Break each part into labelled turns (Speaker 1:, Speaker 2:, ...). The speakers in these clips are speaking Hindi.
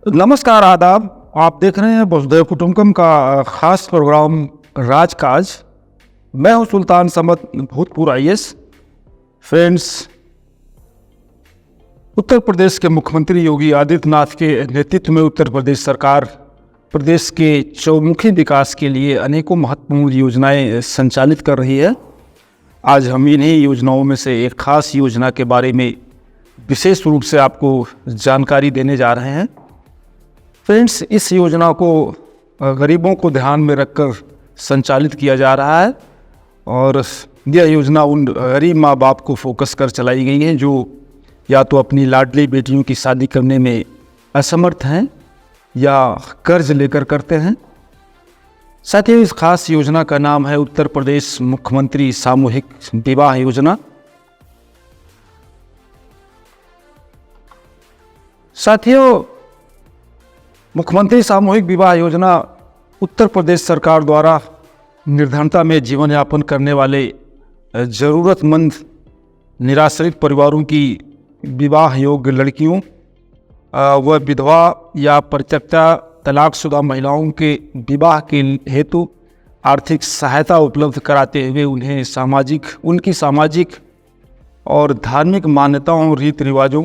Speaker 1: नमस्कार, आदाब। आप देख रहे हैं वसुधैव कुटुंबकम का खास प्रोग्राम राजकाज। मैं हूं सुल्तान समद, भूतपूर्व आईएएस। फ्रेंड्स, उत्तर प्रदेश के मुख्यमंत्री योगी आदित्यनाथ के नेतृत्व में उत्तर प्रदेश सरकार प्रदेश के चौमुखी विकास के लिए अनेकों महत्वपूर्ण योजनाएं संचालित कर रही है। आज हम इन्हीं योजनाओं में से एक खास योजना के बारे में विशेष रूप से आपको जानकारी देने जा रहे हैं। फ्रेंड्स, इस योजना को गरीबों को ध्यान में रखकर संचालित किया जा रहा है और यह योजना उन गरीब माँ बाप को फोकस कर चलाई गई है जो या तो अपनी लाडली बेटियों की शादी करने में असमर्थ हैं या कर्ज लेकर करते हैं। साथ ही इस खास योजना का नाम है उत्तर प्रदेश मुख्यमंत्री सामूहिक विवाह योजना। साथियों, मुख्यमंत्री सामूहिक विवाह योजना उत्तर प्रदेश सरकार द्वारा निर्धनता में जीवन यापन करने वाले ज़रूरतमंद निराश्रित परिवारों की विवाह योग्य लड़कियों व विधवा या परित्यक्ता तलाकशुदा महिलाओं के विवाह के हेतु आर्थिक सहायता उपलब्ध कराते हुए उन्हें उनकी सामाजिक और धार्मिक मान्यताओं और रीति रिवाजों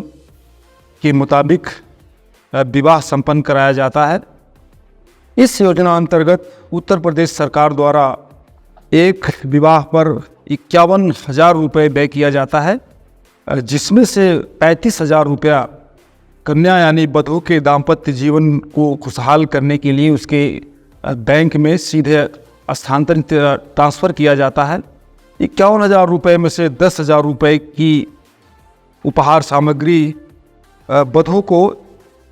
Speaker 1: के मुताबिक विवाह संपन्न कराया जाता है। इस योजना अंतर्गत उत्तर प्रदेश सरकार द्वारा एक विवाह पर 51,000 रुपये व्यय किया जाता है, जिसमें से 35,000 रुपया कन्या यानी वधू के दाम्पत्य जीवन को खुशहाल करने के लिए उसके बैंक में सीधे स्थानांतरित ट्रांसफ़र किया जाता है। 51,000 रुपये में से 10,000 रुपये की उपहार सामग्री वधू को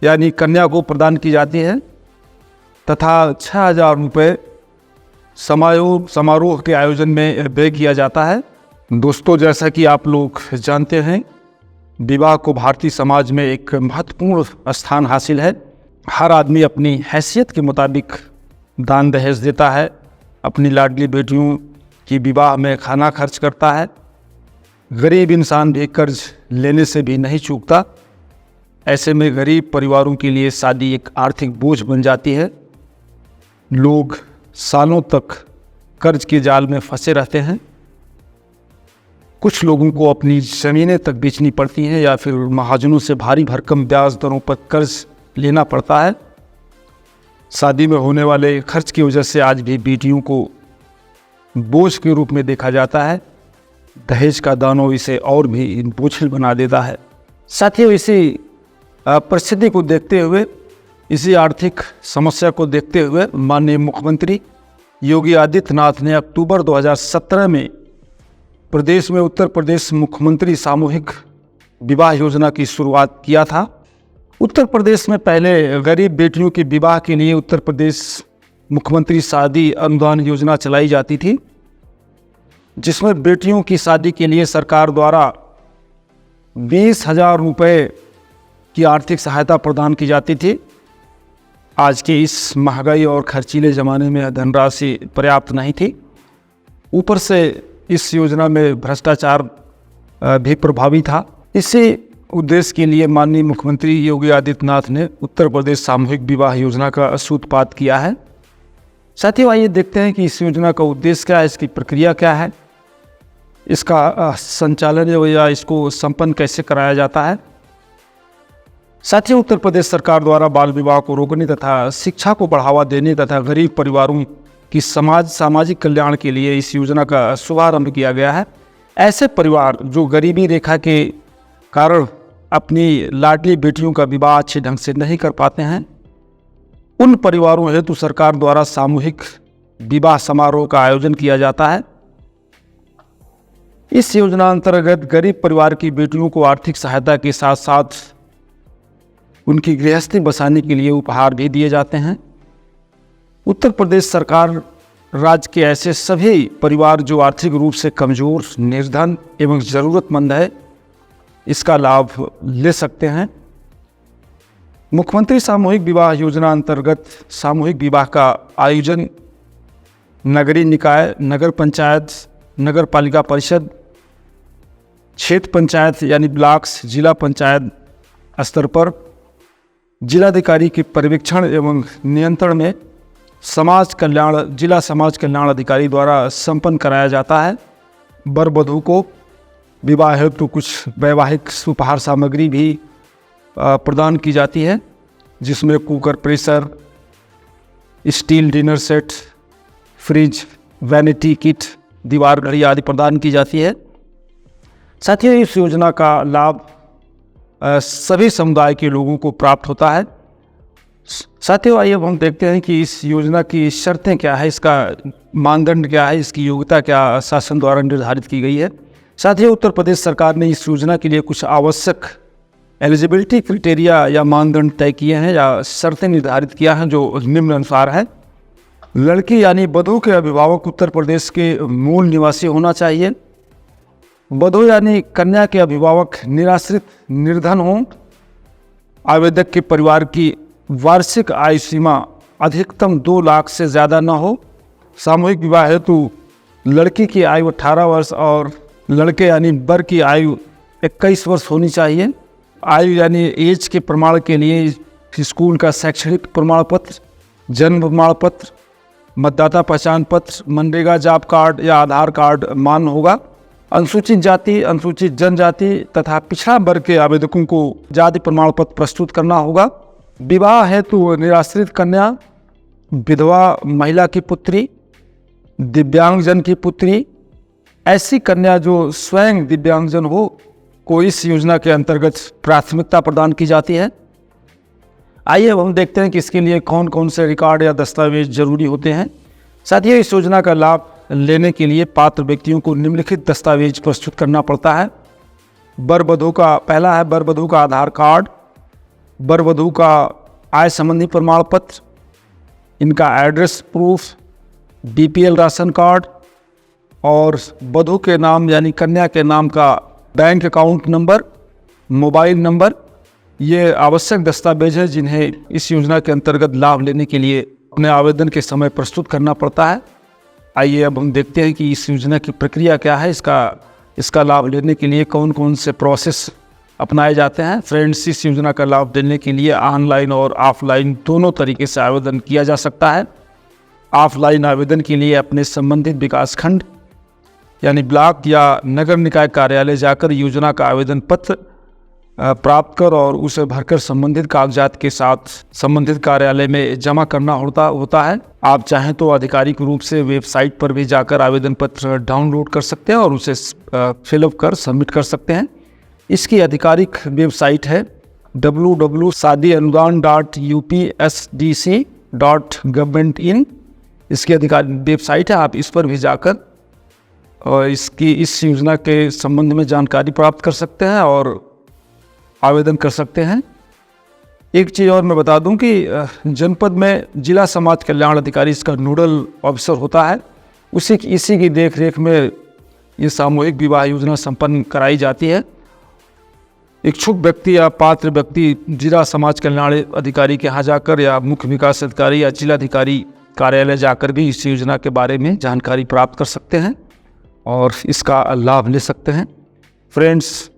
Speaker 1: यानी कन्या को प्रदान की जाती है तथा 6,000 रुपये समारोह के आयोजन में व्यय किया जाता है। दोस्तों, जैसा कि आप लोग जानते हैं, विवाह को भारतीय समाज में एक महत्वपूर्ण स्थान हासिल है। हर आदमी अपनी हैसियत के मुताबिक दान दहेज देता है, अपनी लाडली बेटियों की विवाह में खाना खर्च करता है। गरीब इंसान भी कर्ज लेने से भी नहीं चूकता। ऐसे में गरीब परिवारों के लिए शादी एक आर्थिक बोझ बन जाती है। लोग सालों तक कर्ज के जाल में फंसे रहते हैं। कुछ लोगों को अपनी ज़मीनें तक बेचनी पड़ती हैं या फिर महाजनों से भारी भरकम ब्याज दरों पर कर्ज लेना पड़ता है। शादी में होने वाले खर्च की वजह से आज भी बेटियों को बोझ के रूप में देखा जाता है। दहेज का दानों इसे और भी बोझिल बना देता है। साथियों, इसी परिस्थिति को देखते हुए, इसी आर्थिक समस्या को देखते हुए माननीय मुख्यमंत्री योगी आदित्यनाथ ने अक्टूबर 2017 में प्रदेश में उत्तर प्रदेश मुख्यमंत्री सामूहिक विवाह योजना की शुरुआत किया था। उत्तर प्रदेश में पहले गरीब बेटियों के विवाह के लिए उत्तर प्रदेश मुख्यमंत्री शादी अनुदान योजना चलाई जाती थी, जिसमें बेटियों की शादी के लिए सरकार द्वारा 20,000 रुपये की आर्थिक सहायता प्रदान की जाती थी। आज के इस महंगाई और खर्चीले ज़माने में धनराशि पर्याप्त नहीं थी। ऊपर से इस योजना में भ्रष्टाचार भी प्रभावी था। इसी उद्देश्य के लिए माननीय मुख्यमंत्री योगी आदित्यनाथ ने उत्तर प्रदेश सामूहिक विवाह योजना का सूत्रपात किया है। साथियों, आइए देखते हैं कि इस योजना का उद्देश्य क्या है, इसकी प्रक्रिया क्या है, इसका संचालन या इसको संपन्न कैसे कराया जाता है। साथियों, उत्तर प्रदेश सरकार द्वारा बाल विवाह को रोकने तथा शिक्षा को बढ़ावा देने तथा गरीब परिवारों की सामाजिक कल्याण के लिए इस योजना का शुभारंभ किया गया है। ऐसे परिवार जो गरीबी रेखा के कारण अपनी लाडली बेटियों का विवाह अच्छे ढंग से नहीं कर पाते हैं, उन परिवारों हेतु सरकार द्वारा सामूहिक विवाह समारोह का आयोजन किया जाता है। इस योजना अंतर्गत गरीब परिवार की बेटियों को आर्थिक सहायता के साथ साथ उनकी गृहस्थी बसाने के लिए उपहार भी दिए जाते हैं। उत्तर प्रदेश सरकार राज्य के ऐसे सभी परिवार जो आर्थिक रूप से कमज़ोर, निर्धन एवं ज़रूरतमंद है, इसका लाभ ले सकते हैं। मुख्यमंत्री सामूहिक विवाह योजना अंतर्गत सामूहिक विवाह का आयोजन नगरीय निकाय, नगर पंचायत, नगर पालिका परिषद, क्षेत्र पंचायत यानी ब्लॉक्स, जिला पंचायत स्तर पर जिलाधिकारी के पर्यवेक्षण एवं नियंत्रण में जिला समाज कल्याण अधिकारी द्वारा संपन्न कराया जाता है। वर वधू को विवाह हेतु कुछ वैवाहिक उपहार सामग्री भी प्रदान की जाती है, जिसमें cooker, pressure, steel dinner set, fridge, vanity kit, दीवार घड़ी आदि प्रदान की जाती है। साथ ही इस योजना का लाभ सभी समुदाय के लोगों को प्राप्त होता है। साथियों, आइए अब हम देखते हैं कि इस योजना की शर्तें क्या है, इसका मानदंड क्या है, इसकी योग्यता क्या शासन द्वारा निर्धारित की गई है। साथियों, उत्तर प्रदेश सरकार ने इस योजना के लिए कुछ आवश्यक एलिजिबिलिटी क्राइटेरिया या मानदंड तय किए हैं या शर्तें निर्धारित किया हैं, जो निम्न अनुसार है। लड़की यानी वधू के अभिभावक उत्तर प्रदेश के मूल निवासी होना चाहिए। वधू यानी कन्या के अभिभावक निराश्रित निर्धन हों। आवेदक के परिवार की वार्षिक आय सीमा अधिकतम 2 लाख से ज़्यादा न हो। सामूहिक विवाह हेतु लड़की की आयु 18 वर्ष और लड़के यानी वर की आयु 21 वर्ष होनी चाहिए। आयु यानी एज के प्रमाण के लिए स्कूल का शैक्षणिक प्रमाण पत्र, जन्म प्रमाण पत्र, मतदाता पहचान पत्र, मनरेगा जॉब कार्ड या आधार कार्ड मान्य होगा। अनुसूचित जाति, अनुसूचित जनजाति तथा पिछड़ा वर्ग के आवेदकों को जाति प्रमाण पत्र प्रस्तुत करना होगा। विवाह हेतु निराश्रित कन्या, विधवा महिला की पुत्री, दिव्यांगजन की पुत्री, ऐसी कन्या जो स्वयं दिव्यांगजन हो को इस योजना के अंतर्गत प्राथमिकता प्रदान की जाती है। आइए अब हम देखते हैं कि इसके लिए कौन कौन से रिकॉर्ड या दस्तावेज जरूरी होते हैं। साथ ही इस योजना का लाभ लेने के लिए पात्र व्यक्तियों को निम्नलिखित दस्तावेज प्रस्तुत करना पड़ता है। वर वधू का पहला है वर वधू का आधार कार्ड, वर वधू का आय संबंधी प्रमाण पत्र, इनका address proof, BPL ration card और वधू के नाम यानी कन्या के नाम का bank account number, mobile number. ये आवश्यक दस्तावेज है जिन्हें इस योजना के अंतर्गत लाभ लेने के लिए अपने आवेदन के समय प्रस्तुत करना पड़ता है। आइए अब हम देखते हैं कि इस योजना की प्रक्रिया क्या है, इसका लाभ लेने के लिए कौन कौन से प्रोसेस अपनाए जाते हैं। फ्रेंड्स, इस योजना का लाभ लेने के लिए ऑनलाइन और ऑफलाइन दोनों तरीके से आवेदन किया जा सकता है। ऑफलाइन आवेदन के लिए अपने संबंधित विकासखंड यानी ब्लॉक या नगर निकाय कार्यालय जाकर योजना का आवेदन पत्र प्राप्त कर और उसे भरकर संबंधित कागजात के साथ संबंधित कार्यालय में जमा करना होता है। आप चाहें तो आधिकारिक रूप से वेबसाइट पर भी जाकर आवेदन पत्र डाउनलोड कर सकते हैं और उसे फिलअप कर सबमिट कर सकते हैं। इसकी आधिकारिक वेबसाइट है www.shadi.upsdc.government.in। इसकी आधिकारिक वेबसाइट है, आप इस पर भी जाकर और इस योजना के संबंध में जानकारी प्राप्त कर सकते हैं और आवेदन कर सकते हैं। एक चीज़ और मैं बता दूं कि जनपद में जिला समाज कल्याण अधिकारी इसका नोडल ऑफिसर होता है। इसी की देखरेख में ये सामूहिक विवाह योजना संपन्न कराई जाती है। इच्छुक व्यक्ति या पात्र व्यक्ति जिला समाज कल्याण अधिकारी के यहाँ जाकर या मुख्य विकास अधिकारी या जिलाधिकारी कार्यालय जाकर भी इस योजना के बारे में जानकारी प्राप्त कर सकते हैं और इसका लाभ ले सकते हैं। फ्रेंड्स,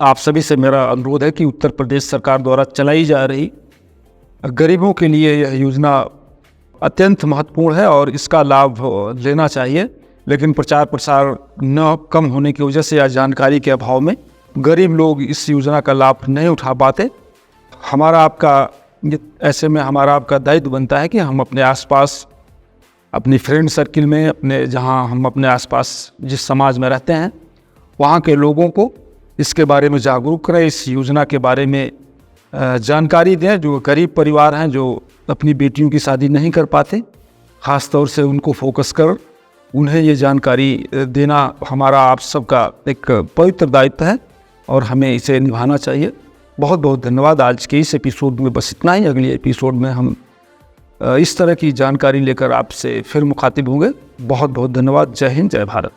Speaker 1: आप सभी से मेरा अनुरोध है कि उत्तर प्रदेश सरकार द्वारा चलाई जा रही गरीबों के लिए यह योजना अत्यंत महत्वपूर्ण है और इसका लाभ लेना चाहिए। लेकिन प्रचार प्रसार न कम होने की वजह से या जानकारी के अभाव में गरीब लोग इस योजना का लाभ नहीं उठा पाते। ऐसे में हमारा आपका दायित्व बनता है कि हम अपने आसपास, अपनी फ्रेंड सर्किल में, अपने आसपास जिस समाज में रहते हैं वहाँ के लोगों को इसके बारे में जागरूक करें, इस योजना के बारे में जानकारी दें। जो गरीब परिवार हैं, जो अपनी बेटियों की शादी नहीं कर पाते, ख़ास तौर से उनको फोकस कर उन्हें ये जानकारी देना हमारा आप सबका एक पवित्र दायित्व है और हमें इसे निभाना चाहिए। बहुत बहुत धन्यवाद। आज के इस एपिसोड में बस इतना ही। अगले एपिसोड में हम इस तरह की जानकारी लेकर आपसे फिर मुखातिब होंगे। बहुत बहुत धन्यवाद। जय हिंद, जय भारत।